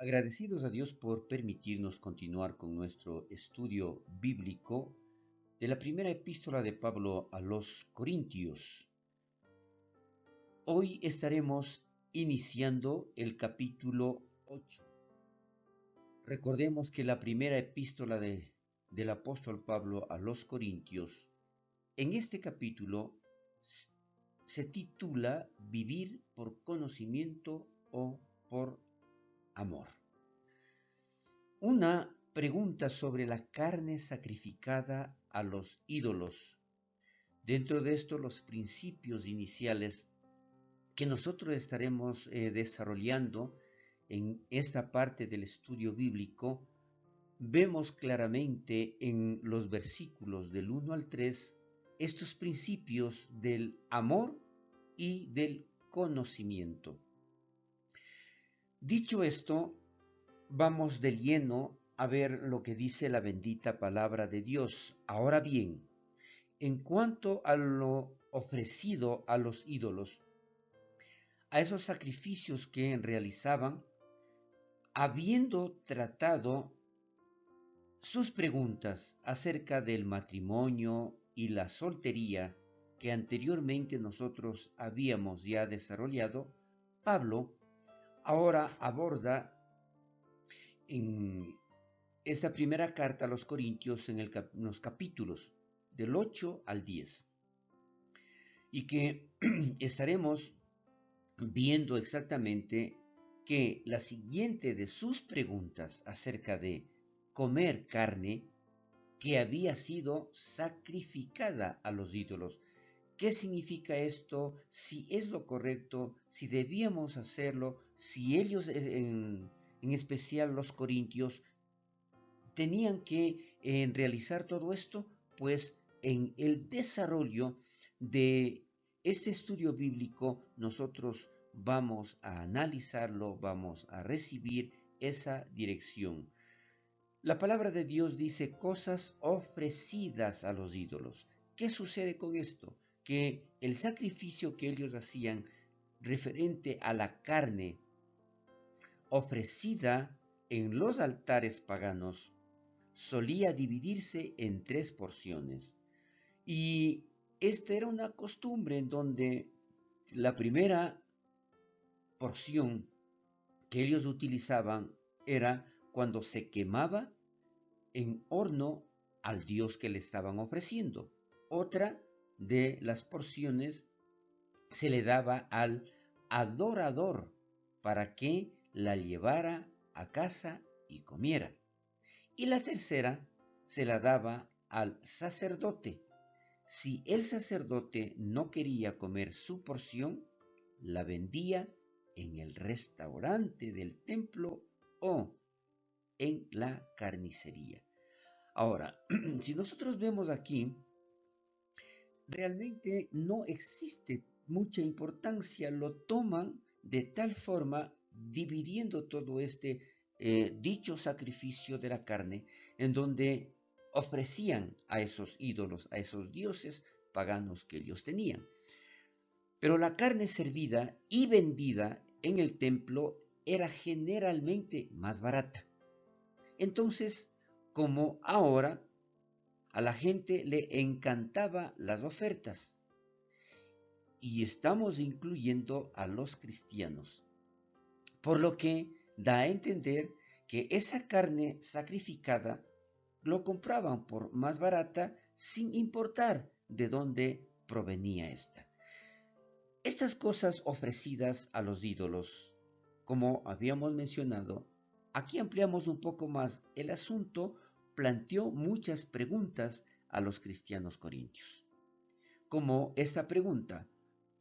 Agradecidos a Dios por permitirnos continuar con nuestro estudio bíblico de la primera epístola de Pablo a los Corintios. Hoy estaremos iniciando el capítulo 8. Recordemos que la primera epístola del apóstol Pablo a los Corintios, en este capítulo se titula Vivir por conocimiento o por amor. Una pregunta sobre la carne sacrificada a los ídolos. Dentro de esto, los principios iniciales que nosotros estaremos desarrollando en esta parte del estudio bíblico, vemos claramente en los versículos del 1 al 3 estos principios del amor y del conocimiento. Dicho esto, vamos de lleno a ver lo que dice la bendita palabra de Dios. Ahora bien, en cuanto a lo ofrecido a los ídolos, a esos sacrificios que realizaban, habiendo tratado sus preguntas acerca del matrimonio y la soltería que anteriormente nosotros habíamos ya desarrollado, Pablo ahora aborda en esta primera carta a los Corintios en los capítulos del 8 al 10, y que estaremos viendo exactamente que la siguiente de sus preguntas acerca de comer carne que había sido sacrificada a los ídolos. ¿Qué significa esto? Si es lo correcto, si debíamos hacerlo, si ellos, en especial los corintios, tenían que realizar todo esto. Pues en el desarrollo de este estudio bíblico nosotros vamos a analizarlo, vamos a recibir esa dirección. La palabra de Dios dice cosas ofrecidas a los ídolos. ¿Qué sucede con esto? Que el sacrificio que ellos hacían referente a la carne ofrecida en los altares paganos solía dividirse en 3 porciones. Y esta era una costumbre en donde la primera porción que ellos utilizaban era cuando se quemaba en horno al Dios que le estaban ofreciendo. Otra de las porciones se le daba al adorador para que la llevara a casa y comiera. Y la tercera se la daba al sacerdote. Si el sacerdote no quería comer su porción, la vendía en el restaurante del templo o en la carnicería. Ahora, si nosotros vemos aquí, realmente no existe mucha importancia, lo toman de tal forma dividiendo todo este dicho sacrificio de la carne, en donde ofrecían a esos ídolos, a esos dioses paganos que ellos tenían. Pero la carne servida y vendida en el templo era generalmente más barata. Entonces, como ahora, a la gente le encantaba las ofertas. Y estamos incluyendo a los cristianos. Por lo que da a entender que esa carne sacrificada lo compraban por más barata sin importar de dónde provenía esta. Estas cosas ofrecidas a los ídolos, como habíamos mencionado, aquí ampliamos un poco más el asunto, planteó muchas preguntas a los cristianos corintios. Como esta pregunta,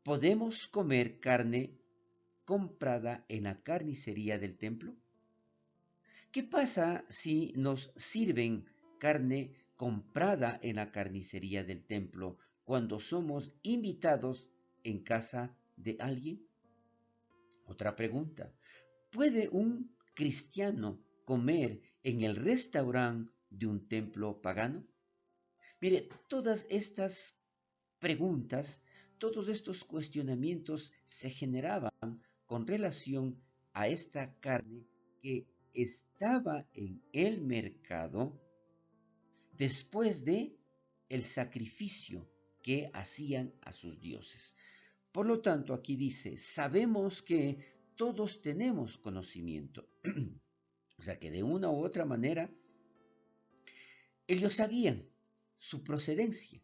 ¿podemos comer carne comprada en la carnicería del templo? ¿Qué pasa si nos sirven carne comprada en la carnicería del templo cuando somos invitados en casa de alguien? Otra pregunta, ¿puede un cristiano comer en el restaurante de un templo pagano? Mire, todas estas preguntas, todos estos cuestionamientos se generaban con relación a esta carne que estaba en el mercado después de el sacrificio que hacían a sus dioses. Por lo tanto, aquí dice, sabemos que todos tenemos conocimiento. O sea que de una u otra manera, ellos sabían su procedencia,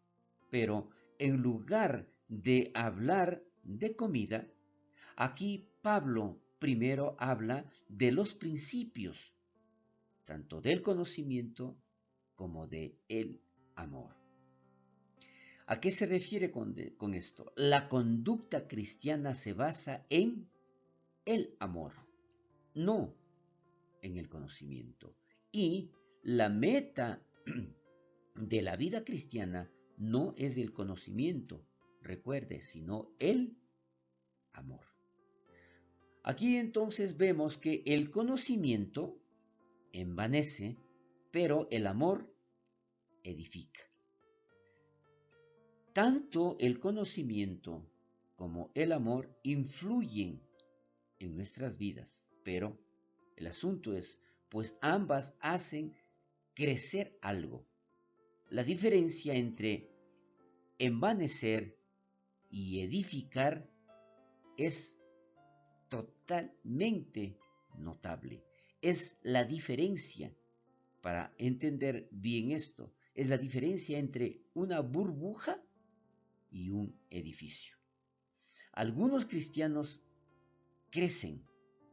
pero en lugar de hablar de comida, aquí Pablo primero habla de los principios, tanto del conocimiento como de el amor. ¿A qué se refiere con esto? La conducta cristiana se basa en el amor, no en el conocimiento. Y la meta de la vida cristiana no es el conocimiento, recuerde, sino el amor. Aquí entonces vemos que el conocimiento envanece, pero el amor edifica. Tanto el conocimiento como el amor influyen en nuestras vidas, pero el asunto es, pues ambas hacen crecer algo. La diferencia entre envanecer y edificar es totalmente notable. Es la diferencia, para entender bien esto, es la diferencia entre una burbuja y un edificio. Algunos cristianos crecen,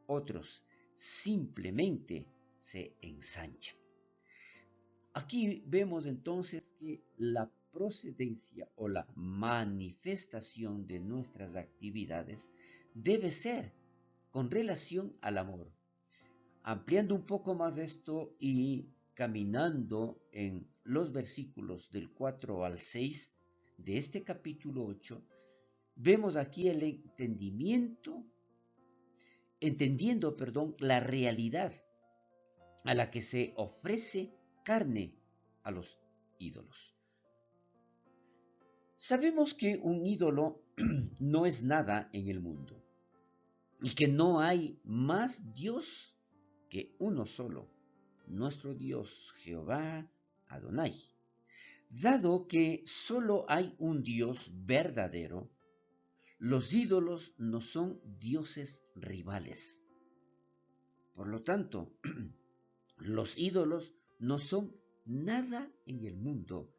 otros simplemente se ensanchan. Aquí vemos entonces que la procedencia o la manifestación de nuestras actividades debe ser con relación al amor. Ampliando un poco más esto y caminando en los versículos del 4 al 6 de este capítulo 8, vemos aquí el entendiendo, la realidad a la que se ofrece carne a los ídolos. Sabemos que un ídolo no es nada en el mundo y que no hay más Dios que uno solo, nuestro Dios Jehová Adonai. Dado que solo hay un Dios verdadero, los ídolos no son dioses rivales. Por lo tanto, los ídolos no son nada en el mundo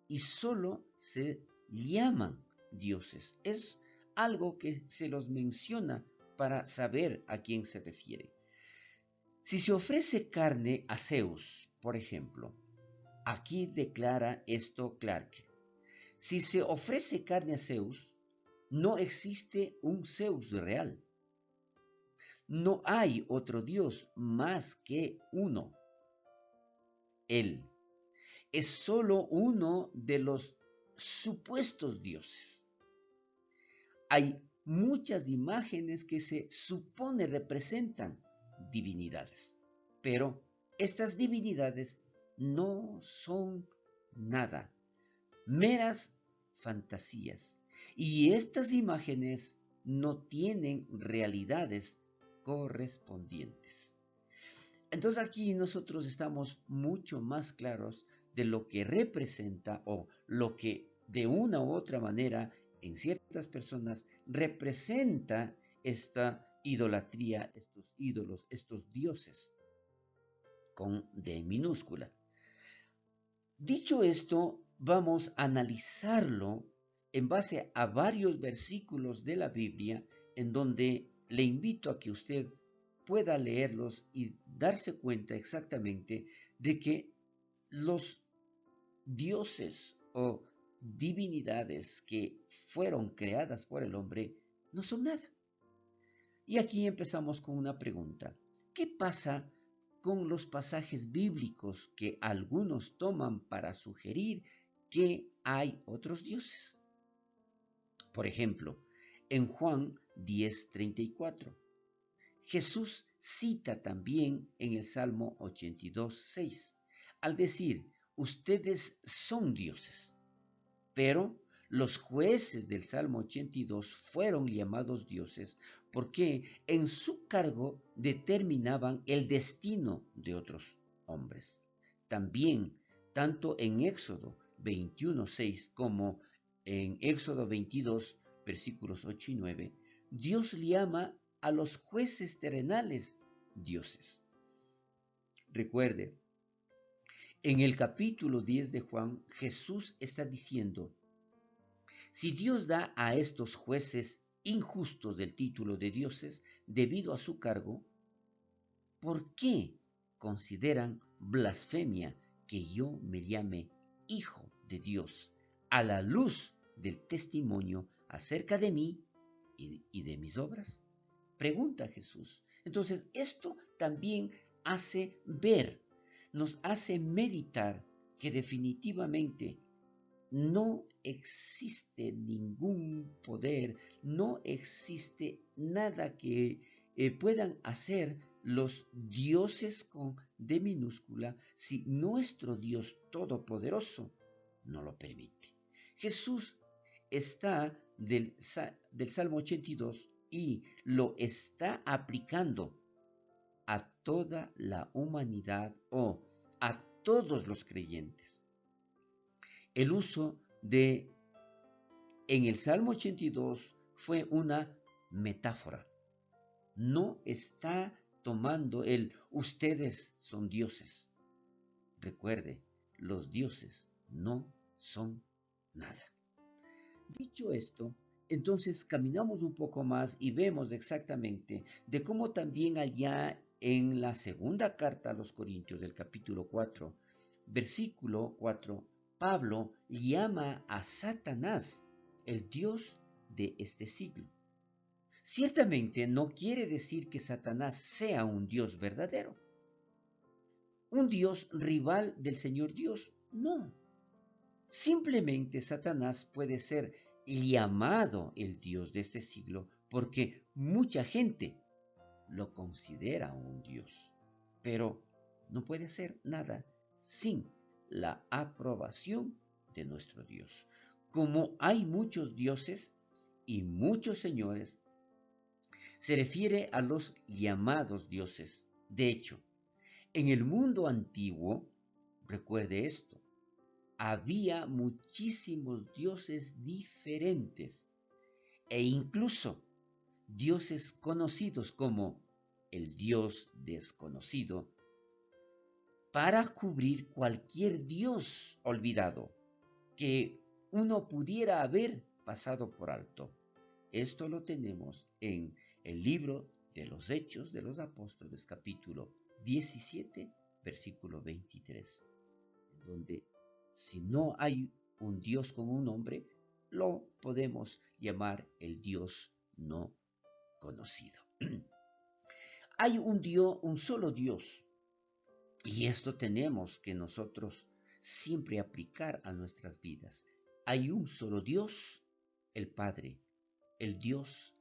y solo se llaman dioses. Es algo que se los menciona para saber a quién se refiere. Si se ofrece carne a Zeus, por ejemplo, aquí declara esto Clark. Si se ofrece carne a Zeus, no existe un Zeus real. No hay otro Dios más que uno. Él es solo uno de los supuestos dioses. Hay muchas imágenes que se supone representan divinidades, pero estas divinidades no son nada, meras fantasías, y estas imágenes no tienen realidades correspondientes. Entonces aquí nosotros estamos mucho más claros de lo que representa o lo que de una u otra manera en ciertas personas representa esta idolatría, estos ídolos, estos dioses, con D minúscula. Dicho esto, vamos a analizarlo en base a varios versículos de la Biblia en donde le invito a que usted pueda leerlos y darse cuenta exactamente de que los dioses o divinidades que fueron creadas por el hombre no son nada. Y aquí empezamos con una pregunta. ¿Qué pasa con los pasajes bíblicos que algunos toman para sugerir que hay otros dioses? Por ejemplo, en Juan 10:34, Jesús cita también en el Salmo 82:6, al decir, ustedes son dioses, pero Los jueces del Salmo 82 fueron llamados dioses porque en su cargo determinaban el destino de otros hombres. También, tanto en Éxodo 21:6 como en Éxodo 22, versículos 8 y 9, Dios llama a los jueces terrenales dioses. Recuerde, en el capítulo 10 de Juan, Jesús está diciendo: si Dios da a estos jueces injustos el título de dioses debido a su cargo, ¿por qué consideran blasfemia que yo me llame hijo de Dios a la luz del testimonio acerca de mí y de mis obras? Pregunta Jesús. Entonces, esto también hace ver, nos hace meditar que definitivamente no existe ningún poder, no existe nada que puedan hacer los dioses con D minúscula si nuestro Dios Todopoderoso no lo permite. Jesús está del Salmo 82 y lo está aplicando a toda la humanidad o a todos los creyentes. El uso de en el Salmo 82 fue una metáfora. No está tomando el ustedes son dioses. Recuerde, los dioses no son nada. Dicho esto, entonces caminamos un poco más y vemos exactamente de cómo también allá en la segunda carta a los Corintios del capítulo 4, versículo 4, Pablo llama a Satanás el Dios de este siglo. Ciertamente no quiere decir que Satanás sea un Dios verdadero, un Dios rival del Señor Dios, no. Simplemente Satanás puede ser llamado el Dios de este siglo porque mucha gente lo considera un Dios, pero no puede ser nada sin la aprobación de nuestro Dios. Como hay muchos dioses y muchos señores, se refiere a los llamados dioses. De hecho, en el mundo antiguo, recuerde esto, había muchísimos dioses diferentes e incluso dioses conocidos como el Dios desconocido para cubrir cualquier Dios olvidado que uno pudiera haber pasado por alto. Esto lo tenemos en el libro de los Hechos de los Apóstoles, capítulo 17, versículo 23, donde si no hay un Dios con un nombre, lo podemos llamar el Dios no conocido. Hay un solo Dios, y esto tenemos que nosotros siempre aplicar a nuestras vidas. Hay un solo Dios, el Padre, el Dios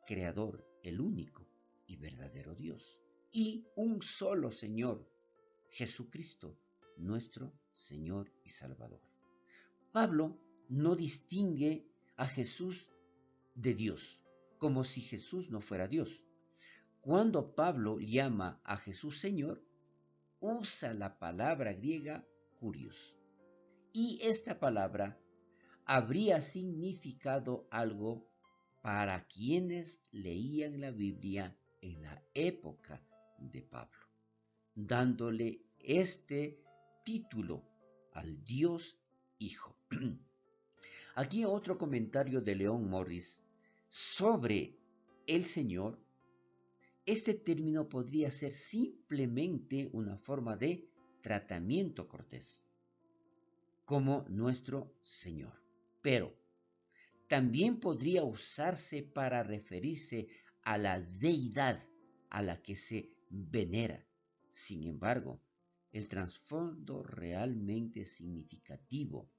creador, el único y verdadero Dios, y un solo Señor, Jesucristo, nuestro Señor y Salvador. Pablo no distingue a Jesús de Dios, como si Jesús no fuera Dios. Cuando Pablo llama a Jesús Señor, usa la palabra griega kurios, y esta palabra habría significado algo para quienes leían la Biblia en la época de Pablo, dándole este título al Dios Hijo. Aquí otro comentario de Leon Morris sobre el Señor. Este término podría ser simplemente una forma de tratamiento cortés, como nuestro Señor, pero también podría usarse para referirse a la deidad a la que se venera. Sin embargo, el trasfondo realmente significativo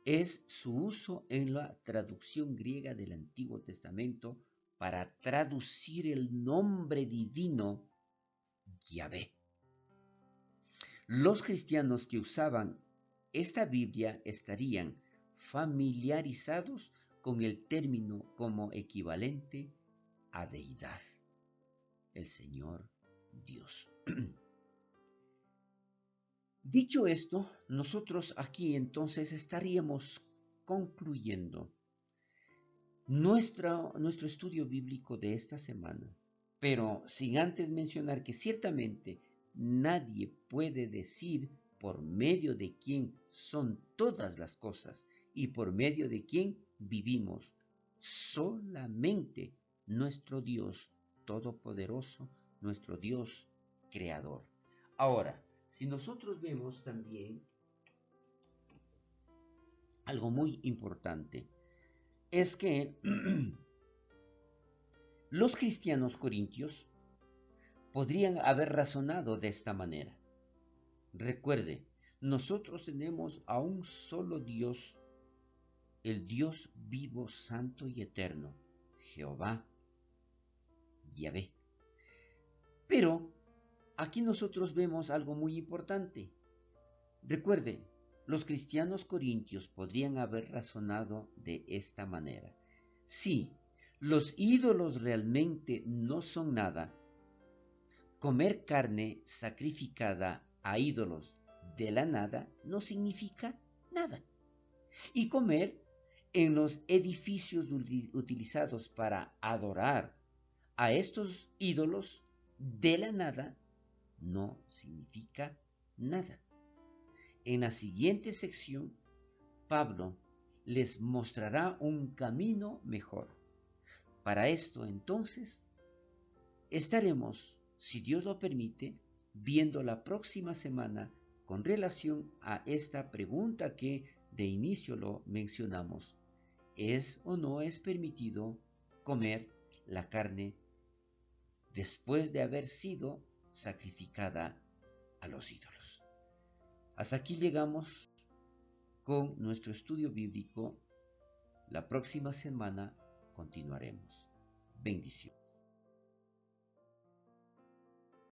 es su uso en la traducción griega del Antiguo Testamento para traducir el nombre divino Yahvé. Los cristianos que usaban esta Biblia estarían familiarizados con el término como equivalente a deidad, el Señor Dios. Dicho esto, nosotros aquí entonces estaríamos concluyendo nuestro estudio bíblico de esta semana, pero sin antes mencionar que ciertamente nadie puede decir por medio de quién son todas las cosas y por medio de quién vivimos, solamente nuestro Dios Todopoderoso, nuestro Dios Creador. Ahora, si nosotros vemos también algo muy importante, es que los cristianos corintios podrían haber razonado de esta manera. Recuerde, nosotros tenemos a un solo Dios, el Dios vivo, santo y eterno, Jehová, Yahvé. Pero aquí nosotros vemos algo muy importante. Recuerde, los cristianos corintios podrían haber razonado de esta manera. Si los ídolos realmente no son nada, comer carne sacrificada a ídolos de la nada no significa nada. Y comer en los edificios utilizados para adorar a estos ídolos de la nada no significa nada. En la siguiente sección, Pablo les mostrará un camino mejor. Para esto, entonces, estaremos, si Dios lo permite, viendo la próxima semana con relación a esta pregunta que de inicio lo mencionamos. ¿Es o no es permitido comer la carne después de haber sido sacrificada a los ídolos? Hasta aquí llegamos con nuestro estudio bíblico. La próxima semana continuaremos. Bendición.